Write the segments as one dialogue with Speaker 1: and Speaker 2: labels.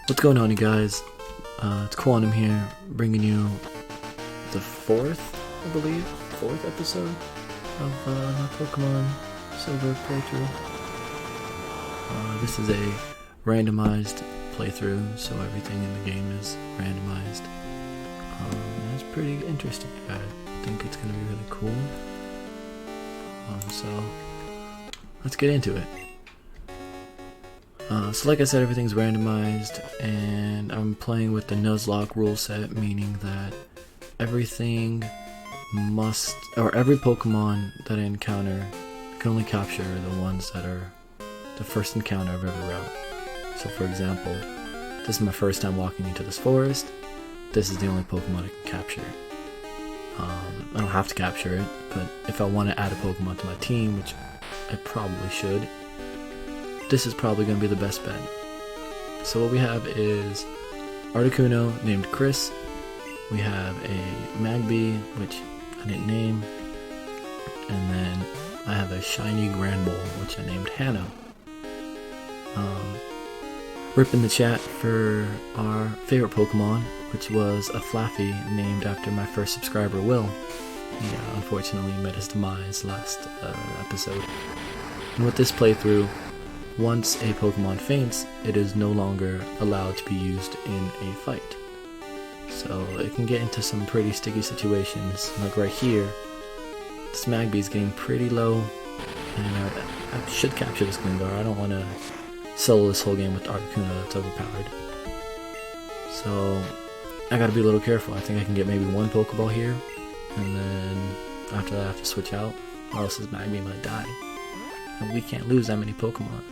Speaker 1: What's going on, you guys? It's Quantum here, bringing you the fourth episode of my Pokemon Silver playthrough. This is a randomized playthrough, so everything in the game is randomized. And it's pretty interesting. I think it's going to be really cool. So let's get into it. So like I said, everything's randomized, and I'm playing with the Nuzlocke rule set, meaning that every Pokemon that I encounter, I can only capture the ones that are the first encounter of every route. So for example, this is my first time walking into this forest. This is the only Pokemon I can capture. I don't have to capture it, but if I want to add a Pokemon to my team, which I probably should, this is probably going to be the best bet. So what we have is Articuno named Chris. We have a Magby, which I didn't name. And then I have a shiny Granbull, which I named Hannah. Rip in the chat for our favorite Pokemon, which was a Flaffy named after my first subscriber, Will. He unfortunately met his demise last episode. And with this playthrough, once a Pokemon faints, it is no longer allowed to be used in a fight. So it can get into some pretty sticky situations, like right here. This Magby is getting pretty low, and I should capture this Gengar. I don't want to solo this whole game with Articuno that's overpowered. So I gotta be a little careful. I think I can get maybe one Pokeball here, and then after that I have to switch out, or else this Magby might die. And we can't lose that many Pokemon.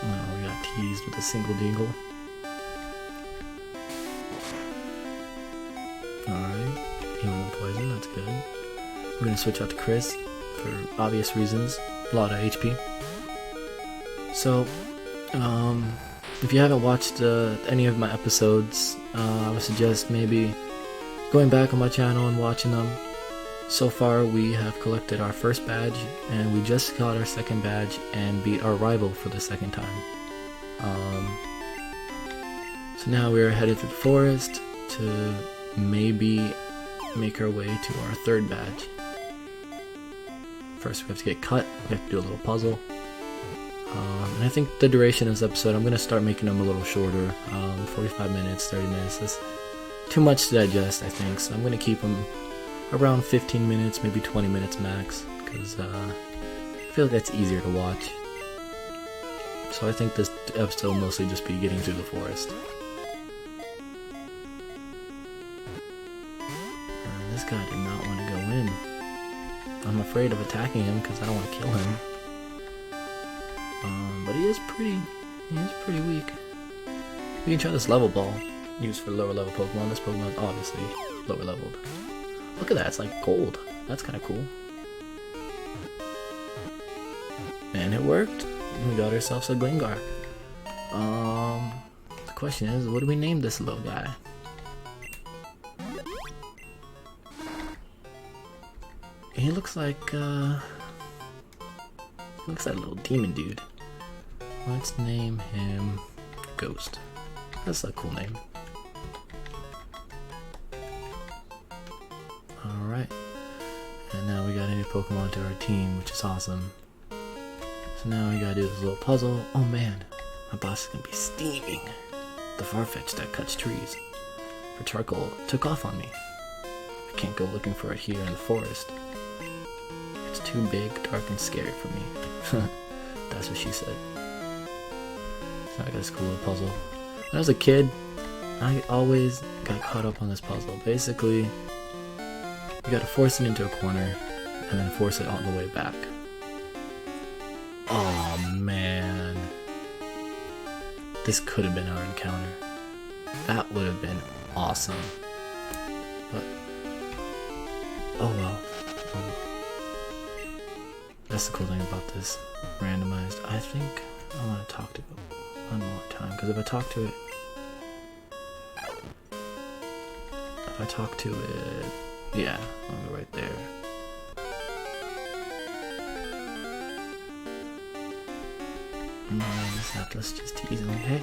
Speaker 1: Oh, we got teased with a single dingle. Alright, healing poison, that's good. We're gonna switch out to Chris for obvious reasons. A lot of HP. So, if you haven't watched any of my episodes, I would suggest maybe going back on my channel and watching them. So far we have collected our first badge, and we just got our second badge and beat our rival for the second time. So now we're headed to the forest to maybe make our way to our third badge. First we have to get cut, we have to do a little puzzle. And I think the duration of this episode, I'm going to start making them a little shorter, 45 minutes, 30 minutes. That's too much to digest, I think, so I'm going to keep them around 15 minutes, maybe 20 minutes max, because I feel like that's easier to watch. So I think this episode will mostly just be getting through the forest. This guy did not want to go in. I'm afraid of attacking him because I don't want to kill him. But he is pretty weak. We can try this level ball, used for lower level Pokemon. This Pokemon is obviously lower leveled. Look at that, it's like gold. That's kind of cool. And it worked. We got ourselves a Gengar. The question is, what do we name this little guy? He looks like a little demon dude. Let's name him Ghost. That's a cool name. Alright. And now we got a new Pokemon to our team, which is awesome. So now we gotta do this little puzzle. Oh man, my boss is gonna be steaming. The Farfetch'd that cuts trees for charcoal took off on me. I can't go looking for it here in the forest. It's too big, dark, and scary for me. That's what she said. So I got this cool little puzzle. When I was a kid, I always got caught up on this puzzle. Basically, you gotta force it into a corner, and then force it on the way back. Oh man. This could have been our encounter. That would have been awesome. But, oh well. That's the cool thing about this randomized. I think I want to talk to it one more time, because if I talk to it, yeah, I'll go right there. Man, this Zapdos just teasing me. Hey,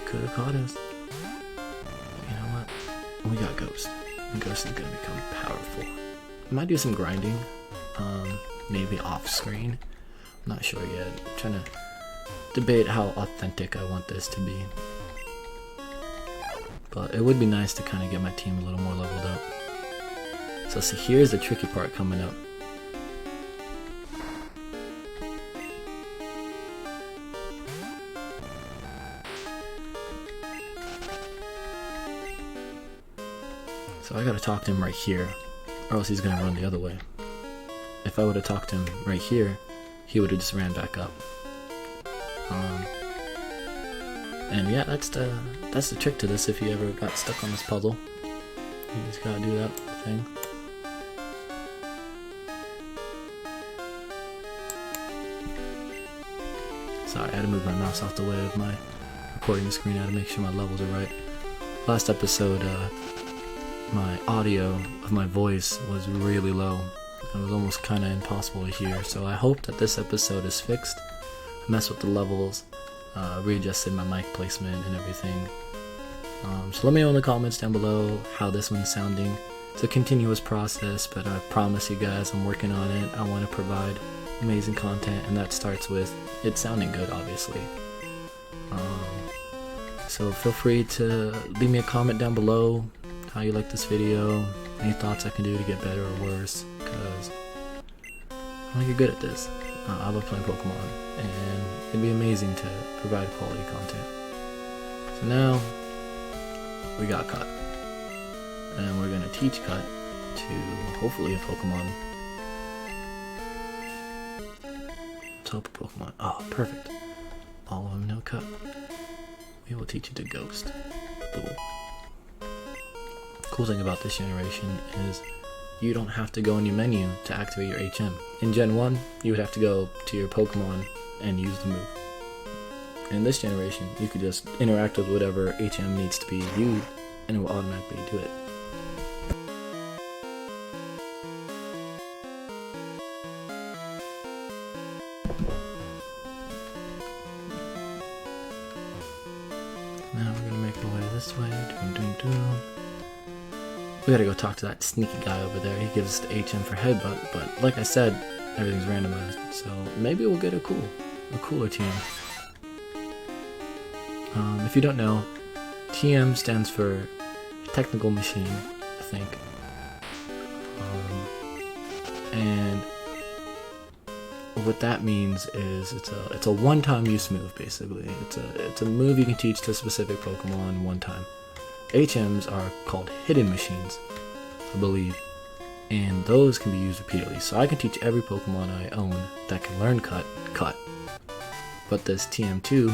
Speaker 1: could have caught us. You know what? We got Ghost. And Ghost is gonna become powerful. I might do some grinding. Maybe off screen. I'm not sure yet. I'm trying to debate how authentic I want this to be. But it would be nice to kind of get my team a little more leveled up. So see, here's the tricky part coming up. So I gotta talk to him right here, or else he's gonna run the other way. If I would have talked to him right here, he would have just ran back up. And yeah, that's the trick to this. If you ever got stuck on this puzzle, you just gotta do that thing. Sorry, I had to move my mouse off the way of my recording screen. I had to make sure my levels are right. Last episode, my audio of my voice was really low. It was almost kind of impossible to hear. So I hope that this episode is fixed. I messed with the levels, readjusted my mic placement and everything. So let me know in the comments down below how this one's sounding. It's a continuous process, but I promise you guys I'm working on it. I want to provide amazing content, and that starts with it sounding good, obviously. So feel free to leave me a comment down below how you like this video, any thoughts I can do to get better or worse, because I want to get good at this. I love playing Pokemon, and it'd be amazing to provide quality content. So now we got Cut, and we're gonna teach Cut to hopefully a Pokemon. Let's hope a Pokemon. Oh, perfect. All of them know Cut. We will teach it to Ghost. Ooh. Cool thing about this generation is you don't have to go in your menu to activate your HM. In Gen 1, you would have to go to your Pokemon and use the move. In this generation, you could just interact with whatever HM needs to be used, and it will automatically do it. Now we're gonna make our way this way. We gotta go talk to that sneaky guy over there. He gives us the HM for Headbutt, but like I said, everything's randomized. So maybe we'll get a cooler team. If you don't know, TM stands for Technical Machine, I think. And what that means is it's a one-time use move, basically. It's a move you can teach to a specific Pokemon one time. HMs are called hidden machines, I believe, and those can be used repeatedly. So I can teach every Pokemon I own that can learn Cut. But this TM2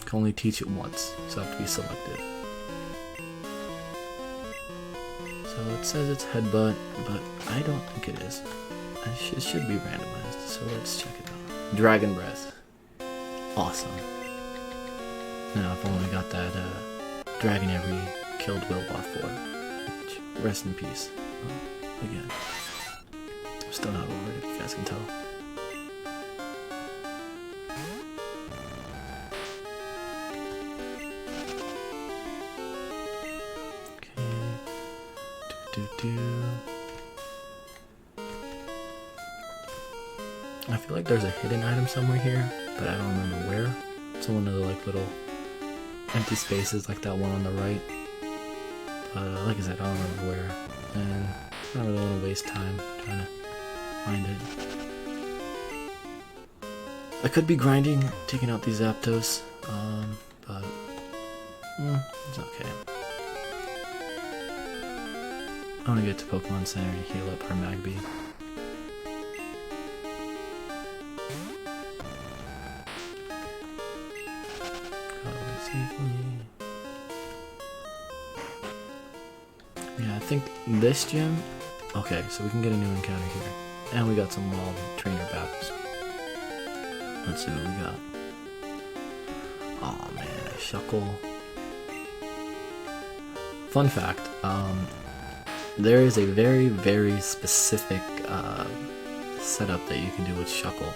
Speaker 1: can only teach it once, so I have to be selected. So it says it's Headbutt, but I don't think it is. It should be randomized, so let's check it out. Dragon Breath. Awesome. Now I've only got that dragon every killed Wilbot for. Which, rest in peace. Again. I'm still not over it, if you guys can tell. I feel like there's a hidden item somewhere here, but I don't remember where. It's one of the like little empty spaces like that one on the right. But like I said, I don't remember where, and I don't really want to waste time trying to find it. I could be grinding, taking out these Zapdos, but it's okay. I want to get to Pokemon Center and heal up our Magby. Yeah, I think this gym. Okay, so we can get a new encounter here, and we got some wild trainer battles. Let's see what we got. Oh man, a Shuckle. Fun fact: there is a very, very specific setup that you can do with Shuckle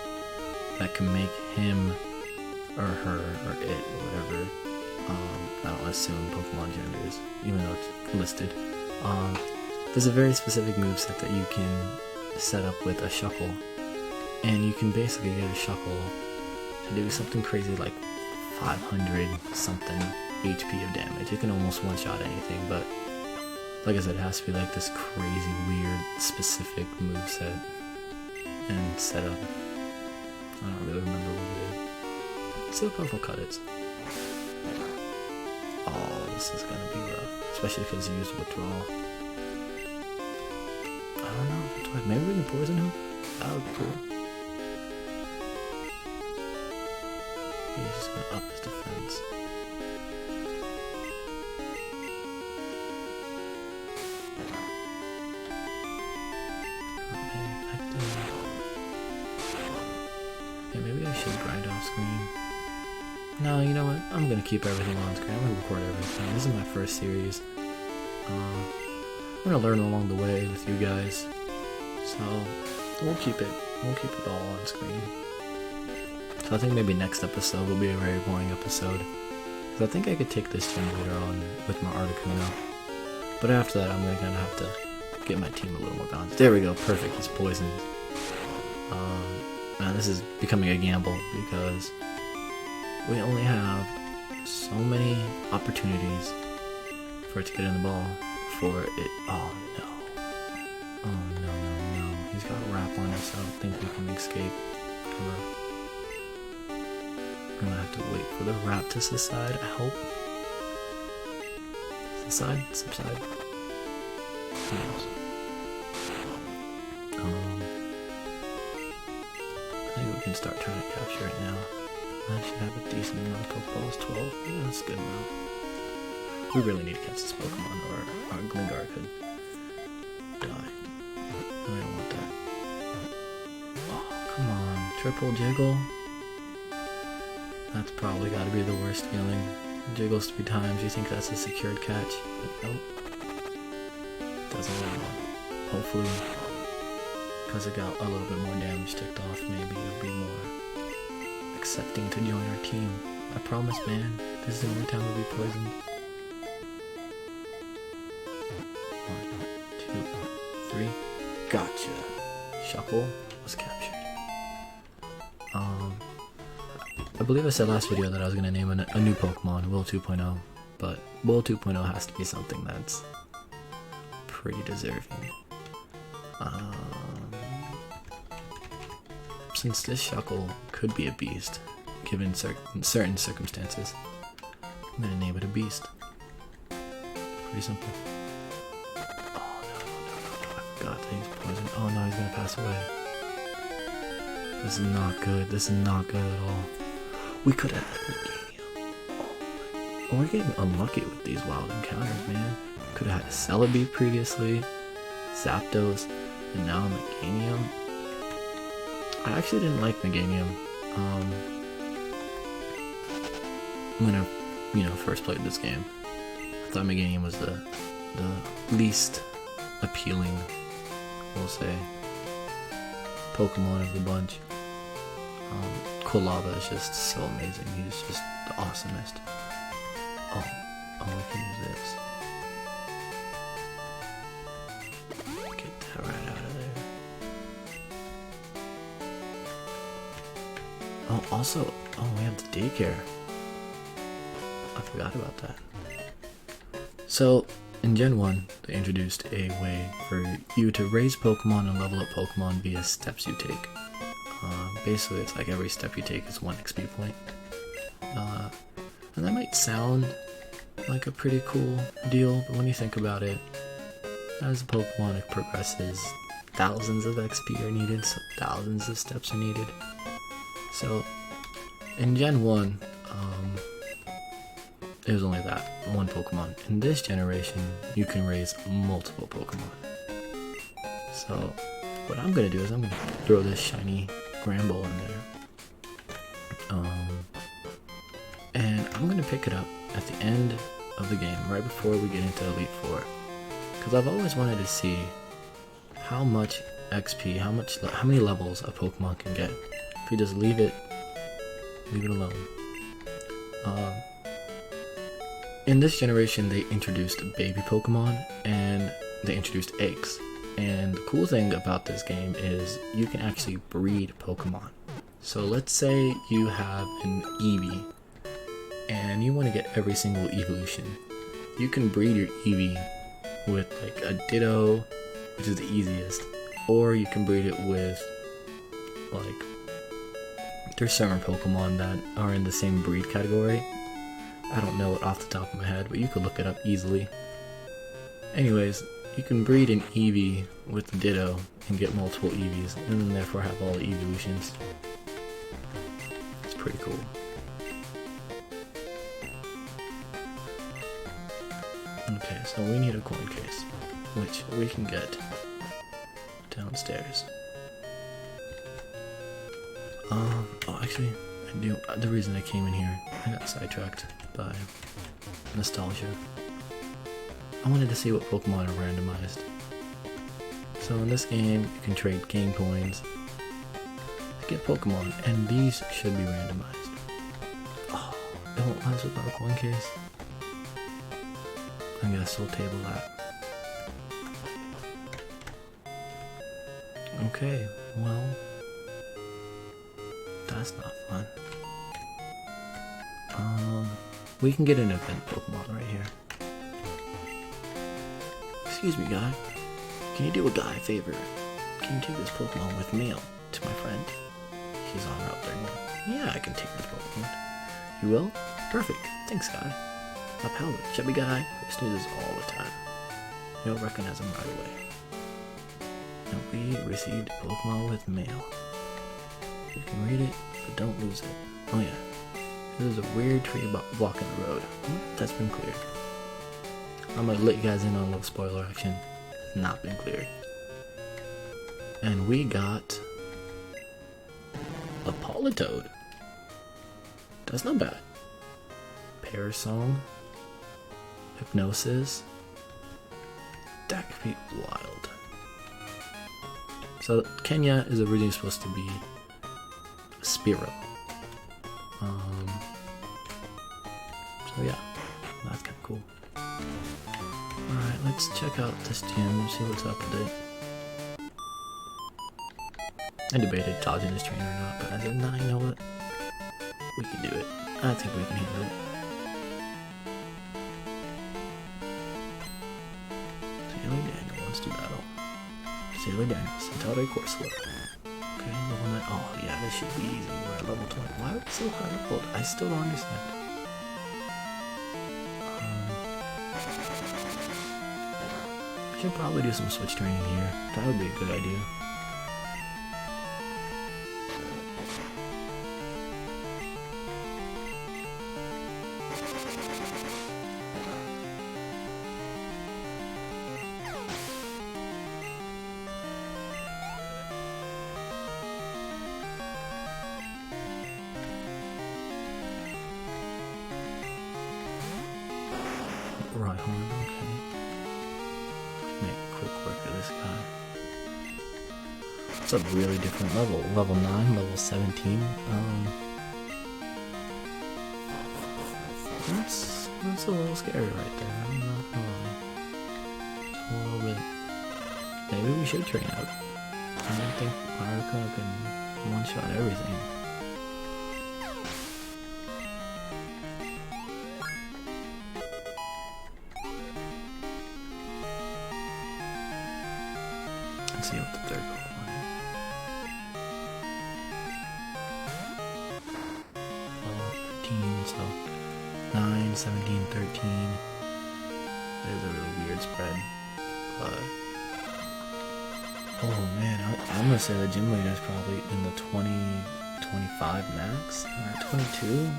Speaker 1: that can make him or her, or it, or whatever. I don't assume Pokemon genders, even though it's listed. There's a very specific moveset that you can set up with a Shuckle, and you can basically get a Shuckle to do something crazy like 500 something HP of damage. It can almost one-shot anything, but like I said, it has to be like this crazy, weird, specific moveset and setup. I don't really remember what it is. See how powerful Cut is. Oh, this is gonna be rough, especially because he used withdrawal. I don't know. Maybe we can poison him. That would be cool. He's just gonna up his defense. Yeah, maybe I should grind off screen. No, you know what? I'm gonna keep everything on screen. I'm gonna record everything. This is my first series. I'm gonna learn along the way with you guys. So we'll keep it all on screen. So I think maybe next episode will be a very boring episode, because I think I could take this gym later on with my Articuno. But after that, I'm gonna have to get my team a little more balanced. There we go, perfect. It's poisoned. Now this is becoming a gamble because we only have so many opportunities for it to get in the ball before it. Oh no! Oh no! He's got a wrap on us. I don't think we can escape. We're gonna have to wait for the wrap to subside. I hope. Subside. Who knows? I think we can start trying to capture it now. I should have a decent amount of Pokeballs. 12. Yeah, that's a good amount. We really need to catch this Pokemon, or our Glingar could die. I don't want that. Oh, come on. Triple Jiggle? That's probably got to be the worst feeling. Jiggles 3 times, you think that's a secured catch? But nope. Doesn't really want. Hopefully, because it got a little bit more damage ticked off, maybe it'll be more accepting to join our team. I promise, man. This is the only time we'll be poisoned. 1, 2, 3. Gotcha. Shuckle was captured. I believe I said last video that I was going to name a new Pokemon, Will 2.0, but Will 2.0 has to be something that's pretty deserving. Since this Shuckle could be a beast, given certain circumstances, I'm going to name it a beast. Pretty simple. Oh no, I forgot that he's poisoned. Oh no, he's going to pass away. This is not good. This is not good at all. We could have had Meganium. Oh, we're getting unlucky with these wild encounters, man. Could have had a Celebi previously, Zapdos, and now Meganium. I actually didn't like Meganium when I first played this game. I thought Meganium was the least appealing, we'll say, Pokemon of the bunch. Quilava is just so amazing. He's just the awesomest. Oh, I can use this. Get that right out of there. Oh, also, we have the daycare. I forgot about that. So, in Gen 1, they introduced a way for you to raise Pokemon and level up Pokemon via steps you take. Basically, it's like every step you take is 1 XP point. And that might sound like a pretty cool deal, but when you think about it, as the Pokemon progresses, thousands of XP are needed, so thousands of steps are needed. So, in Gen 1, it was only that, 1 Pokemon. In this generation, you can raise multiple Pokemon. So, what I'm going to do is I'm going to throw this shiny Gramble in there. And I'm going to pick it up at the end of the game, right before we get into Elite Four. Because I've always wanted to see how much XP, how many levels a Pokemon can get if you just leave it alone. In this generation, they introduced baby Pokemon and they introduced eggs. And the cool thing about this game is you can actually breed Pokemon. So let's say you have an Eevee and you want to get every single evolution. You can breed your Eevee with like a Ditto, which is the easiest, or you can breed it with like, there's certain Pokemon that are in the same breed category. I don't know it off the top of my head, but you could look it up easily. Anyways, you can breed an Eevee with Ditto and get multiple Eevees, and then therefore have all the evolutions. It's pretty cool. Okay, so we need a coin case, which we can get downstairs. Oh, actually, I do. The reason I came in here, I got sidetracked by nostalgia. I wanted to see what Pokemon are randomized. So in this game, you can trade game coins to get Pokemon, and these should be randomized. Oh, it won't let us without a coin case. I guess we'll table that. Okay, well, that's not fun. We can get an event Pokemon right here. Excuse me, guy. Can you do a guy a favor? Can you take this Pokemon with mail to my friend? He's on route 31. Yeah, I can take this Pokemon. You will? Perfect. Thanks, guy. My pal, chubby guy, who snoozes all the time. You'll recognize him right away. And we received Pokemon with mail. You can read it, but don't lose it. Oh yeah. There's a weird tree blocking the road. That's been cleared. I'm gonna let you guys in on a little spoiler action. It's not been cleared. And we got a Politoed. That's not bad. Parasong. Hypnosis. That could be wild. So Kenya is originally supposed to be a Spearow. So yeah, that's kind of cool. Alright, let's check out this gym, see what's up with it. I debated dodging this train or not, but I said, nah, you know what? We can do it. I think we can handle it. Sailor Daniel wants to battle. Sailor Daniel, Centauri Corsola. Okay, level 9. Oh yeah, this should be easy. We're at level 20. Why are we so high leveled? I still don't understand. I should probably do some switch training here. That would be a good idea. Rhyhorn, okay. Make quick work of this guy. It's a really different level. Level 9, level 17. That's a little scary right there. I'm not gonna lie. It's a little bit. Maybe we should train up. I don't think Maruka can one-shot everything. Let's see what the third Pokemon is. Level 13, so 9, 17, 13. There's a really weird spread. But oh man, I'm gonna say the gym leader is probably in the 20, 25 max. We're at 22.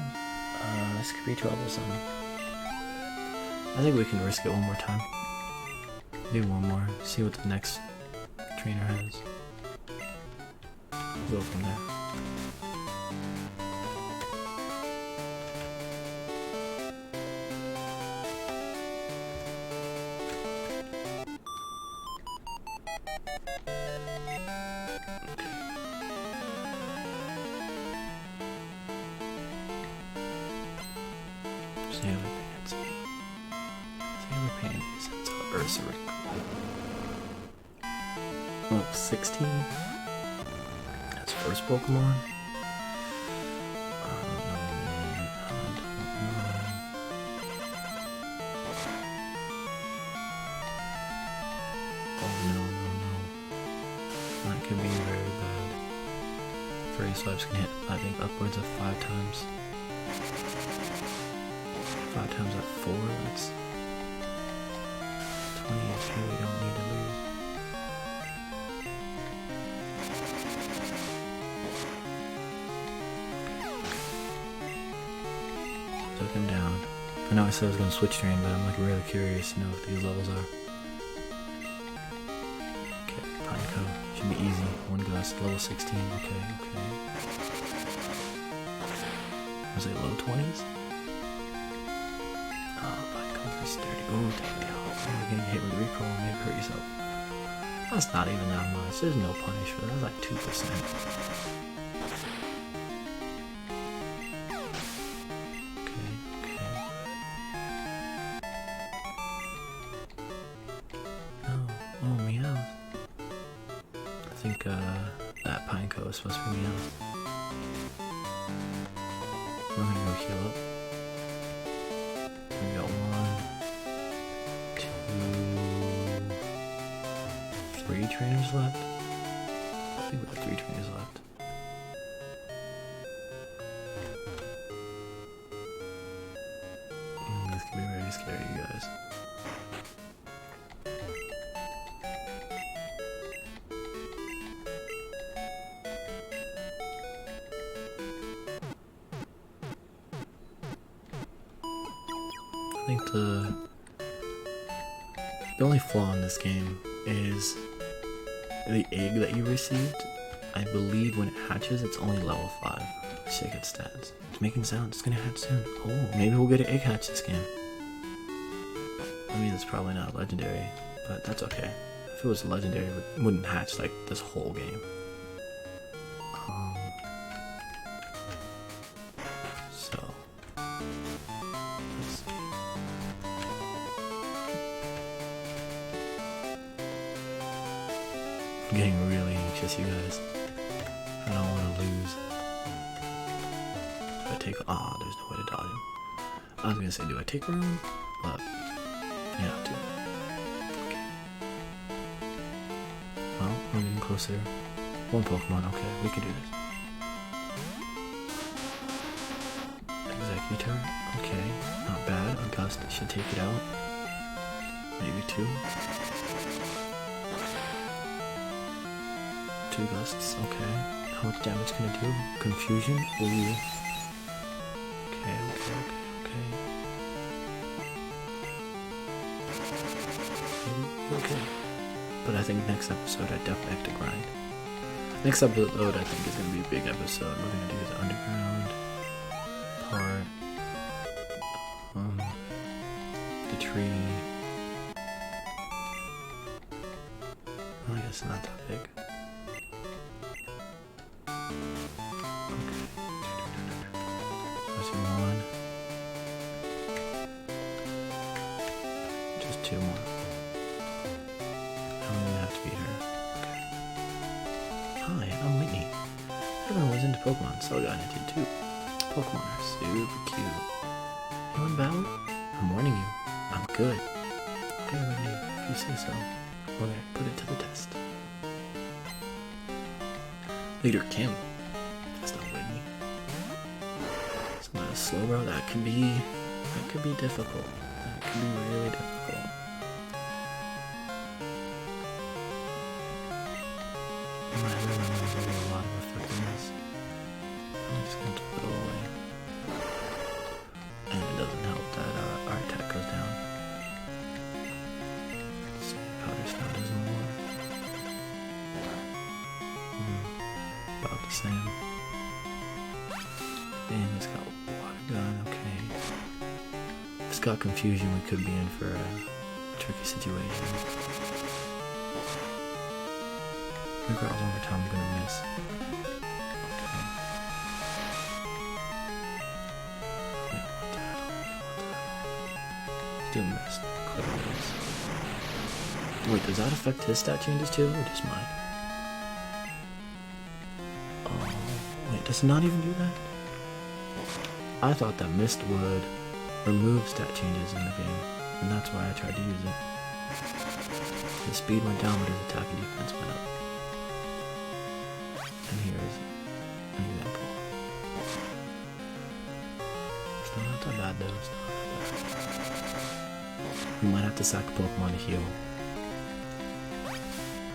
Speaker 1: This could be troublesome. I think we can risk it one more time. Do one more. See what the next trainer has. Go from there. Sailor Pansy. Sailor Pansies. That's how Ursaric. Level 16. That's first Pokemon. That could be very bad. Phrase swipes can hit, I think, upwards of 5 times. 5 times at 4, that's 20 HP we don't need to lose. Took him down. I know I said I was going to switch train, but I'm like really curious to know what these levels are. Okay, Pineco. Should be easy. 1 gust, level 16. Okay. Was it low 20s? Oh, Pineco for sturdy. Oh, take the off. You're getting hit with recoil, maybe hurt yourself. That's not even that much. There's no punish for that. That's like 2%. I think that Pineco is supposed to be Meow. We're gonna go heal up. We got 1, 2, 3 trainers left. I think we got 3 trainers left. This could be very scary, you guys. I think the only flaw in this game is the egg that you received. I believe when it hatches, it's only level 5. Let's check its stats. It's making sounds. It's gonna hatch soon. Oh, maybe we'll get an egg hatch this game. I mean, it's probably not legendary, but that's okay. If it was legendary, it wouldn't hatch like this whole game. I'm getting really anxious, you guys. I don't want to lose. Do I take... Ah, there's no way to dodge him. I was gonna say, do I take a run? But, yeah, I do. Okay. Well, we're getting closer. 1 Pokemon, okay, we can do this. Executor, okay, not bad. A gust should take it out. Maybe 2. 2 gusts, okay. How much damage can it do? Confusion? Ooh. Okay. Okay. But I think next episode I definitely have to grind. Next episode I think is going to be a big episode. We're going to do the underground part. The tree. Well, I guess not that big. Just 2 more. I don't even have to beat her. Okay. Hi, I'm Whitney. Everyone was into Pokemon, so I got into it too. Pokemon are super cute. You in battle? I'm warning you. I'm good. Okay, Whitney, if you say so. We're gonna put it to the test. Leader Kim. That's not Whitney. Somebody slow, bro. That could be difficult. That could be really difficult. My memory is getting a lot of effectiveness. I'm just gonna throw it away. And it doesn't help that our attack goes down. So powder snout does more. About the same. And he's got water gun, okay. If it's got confusion, we could be in for a tricky situation. The girls over time I'm gonna miss. Okay. Do mist. Click this. Wait, does that affect his stat changes too, or just mine? Oh, wait, does it not even do that? I thought that mist would remove stat changes in the game, and that's why I tried to use it. His speed went down, but his attack and defense went up. And here's an example. Still not that bad though, still not that bad. We might have to sack a Pokemon to heal.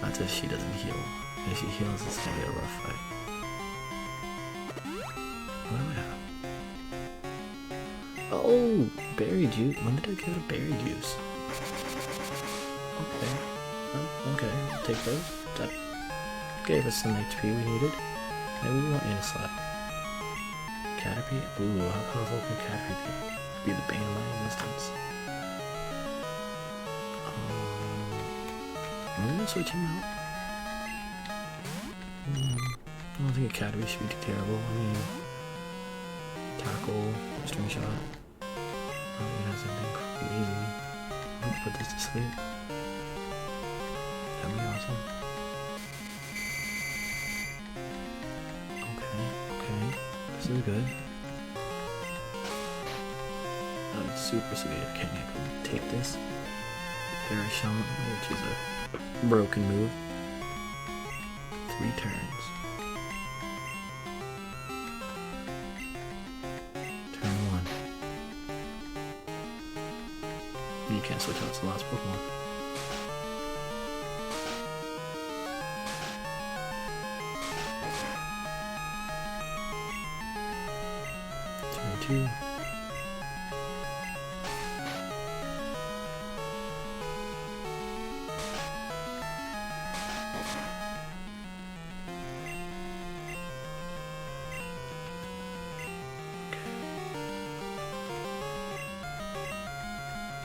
Speaker 1: That's if she doesn't heal. If she heals, it's gonna be a rough fight. What do we have? Oh! Berry juice. When did I get a berry juice? Okay. Okay, I'll take those. That gave us some HP we needed. Maybe we won't need a slap. Caterpie? Ooh, how powerful can Caterpie be? Be the bane of my existence. I'm gonna switch him out. I don't think a Caterpie should be too terrible. I mean, tackle, string shot. I don't think that's anything crazy. I'll put this to sleep. That'd be awesome. Okay. This is good. That's super sweet. Okay, I can take this. Perish on, which is a broken move. 3 turns. Turn 1. You can't switch out to the last Pokemon. Turn 2.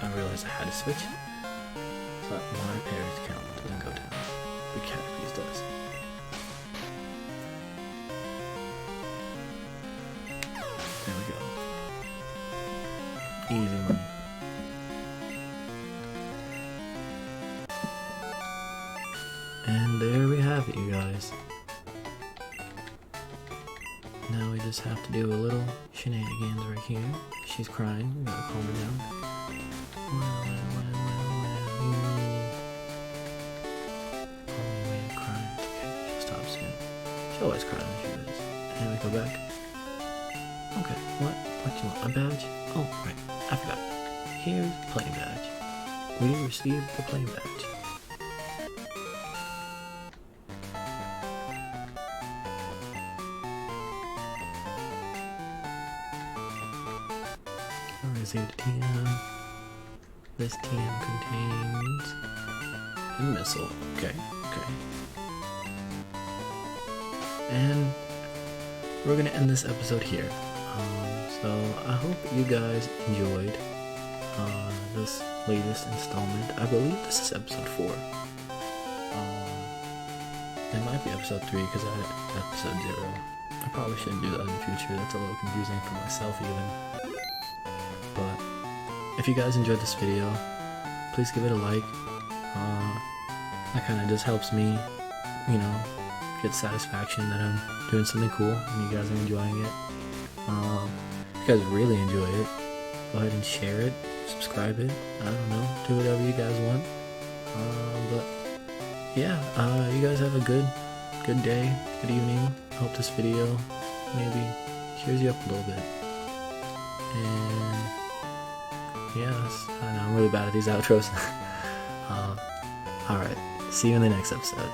Speaker 1: I realized I had to switch, so that my parry's count doesn't go down. The Caterpie's does. There we go. Easy money. And there we have it, you guys. Now we just have to do a little shenanigans right here. She's crying, we gotta calm her down. She'll stop soon. She always cries when she does. And we go back. Okay, what do you want? A badge? Oh, right, I forgot. Here's the playing badge. We received the playing badge. I received a TM. This TM contains a missile. Okay. And we're gonna end this episode here. So I hope you guys enjoyed this latest installment. I believe this is episode 4. It might be episode 3 because I had episode 0. I probably shouldn't do that in the future. That's a little confusing for myself even. But if you guys enjoyed this video, please give it a like. That kind of just helps me, get satisfaction that I'm doing something cool and you guys are enjoying it. If you guys really enjoy it, go ahead and share it, subscribe it, I don't know, do whatever you guys want. But yeah, you guys have a good day, good evening. I hope this video maybe cheers you up a little bit. And yes, I know I'm really bad at these outros. Alright, see you in the next episode.